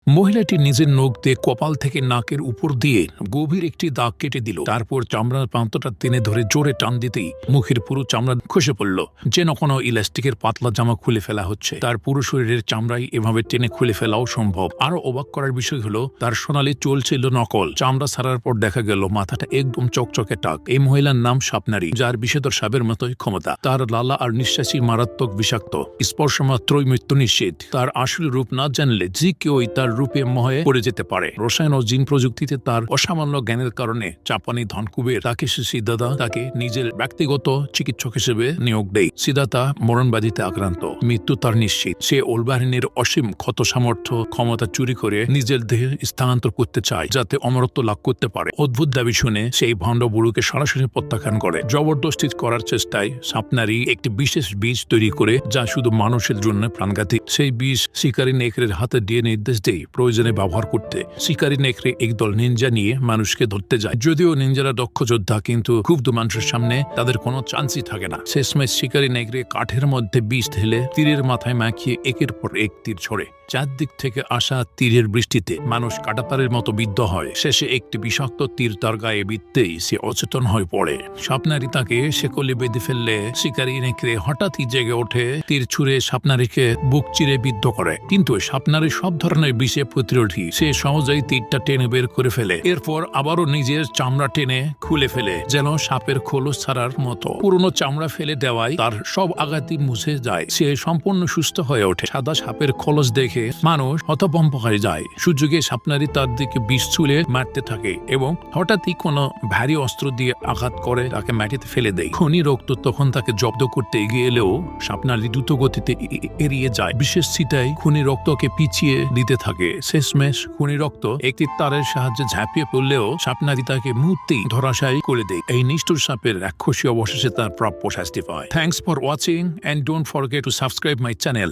মহিলাটি নিজের নখ দিয়ে কপাল থেকে নাকের উপর দিয়ে গভীর একটি দাগ কেটে দিল। তারপর চামড়ার প্রান্তটা টেনে ধরে জোরে টান দিতেই মুখের পুরো চামড়া খসে পড়ল, যেন কোনো ইলাস্টিকের পাতলা জামা খুলে ফেলা হচ্ছে। তার পুরো শরীরের চামড়াই এভাবে টেনে খুলে ফেলাও সম্ভব। আরো অবাক করার বিষয় হলো, তার সোনালি চুল ছিল নকল। চামড়া ছাড়ার পর দেখা গেল মাথাটা একদম চকচকে টাক। এই মহিলার নাম স্বপ্নারী, যার বিষধর সাপের মতোই ক্ষমতা। তার লালা আর নিঃশ্বাসী মারাত্মক বিষাক্ত, স্পর্শ মাত্রই মৃত্যু নিশ্চিত। তার আসল রূপ না জানলে যে কেউই তার রূপে মোহে পড়ে যেতে পারে। রসায়ন ও জিন প্রযুক্তিতে তার অসামান্য জ্ঞানের কারণে চাপানি ধনকুবের তাকেশি সিদ্ধাতা তাকে নিজের ব্যক্তিগত চিকিৎসক হিসেবে নিয়োগ দেয়। সিদ্ধাতা মরণবাদীতে আক্রান্ত, মৃত্যু তার নিশ্চিত। সে ওলবাহিনীর অসীম ক্ষত সামর্থ্য ক্ষমতা চুরি করে নিজের দেহে স্থানান্তর করতে চায়, যাতে অমরত্ব লাভ করতে পারে। অদ্ভুত দাবি শুনে সেই ভণ্ড বুড়োকে সরাসরি প্রত্যাখ্যান করে। জবরদস্তি করার চেষ্টায় স্বপ্নারী একটি বিশেষ বীজ তৈরি করে, যা শুধু মানুষের জন্য প্রাণঘাতী। সেই বীজ শিকারী নেকড়ের হাতে দিয়ে নির্দেশ দেয় প্রয়োজনে ব্যবহার করতে। শিকারী নেকড়ে একদল নিনজা নিয়ে মানুষকে ধরতে যায়। যদিও নিনজারা দক্ষ যোদ্ধা, কিন্তু ক্ষুব্ধ মানুষের সামনে তাদের কোনো চান্সই থাকে না। শেষমেশ শিকারী নেকড়ে কাঠের মধ্যে বিষ ঢেলে তীরের মাথায় মাখিয়ে একের পর এক তীর ছড়ে। চারদিক থেকে আসা তীরের বৃষ্টিতে মানুষ কাঁটাতারের মতো বিদ্ধ হয়। শেষে একটি বিষাক্ত তীর তার গায়ে বিদ্ধেই সে অচেতন হয়ে পড়ে। স্বপ্নারী তাকে শেকলে বেঁধে ফেললে শিকারী নেকড়ে হঠাৎই জেগে ওঠে, তীর ছুঁড়ে স্বপ্নারীকে বুক চিরে বিদ্ধ করে। কিন্তু স্বপ্নারী সব ধরনের বিষে প্রতিরোধী, সে সহজেই তীরটা টেনে বের করে ফেলে। এরপর আবারও নিজের চামড়া টেনে খুলে ফেলে, যেন সাপের খোলস ছাড়ার মতো। পুরনো চামড়া ফেলে দেওয়ায় তার সব আঘাতই মুছে যায়। সে সম্পূর্ণ সুস্থ হয়ে ওঠে। সাদা সাপের খোলস দেখে মানুষ হতভম্ব হয়ে যায়। সুযোগে স্বপ্নারী তার দিকে বিষ ছুঁড়ে মারতে থাকে এবং হঠাৎই কোনো ভারী অস্ত্র দিয়ে আঘাত করে তাকে মাটিতে ফেলে দেয়। খনি রক্ত তখন তাকে জব্দ করতে এগিয়ে এলেও স্বপ্নারী দ্রুত গতিতে এড়িয়ে যায়। বিশেষ ছিটায় খুনি রক্তকে পিছিয়ে দিতে থাকে। শেষমেশ খুনি রক্ত একটি তারের সাহায্যে ঝাঁপিয়ে পড়লেও স্বপ্নারী তাকে মুহূর্তেই ধরাশায়ী করে দেয়। এই নিষ্ঠুর সাপের রাক্ষসী অবশেষে তার প্রাপ্য শাস্তি পায়। Thanks for watching and don't forget to subscribe my channel.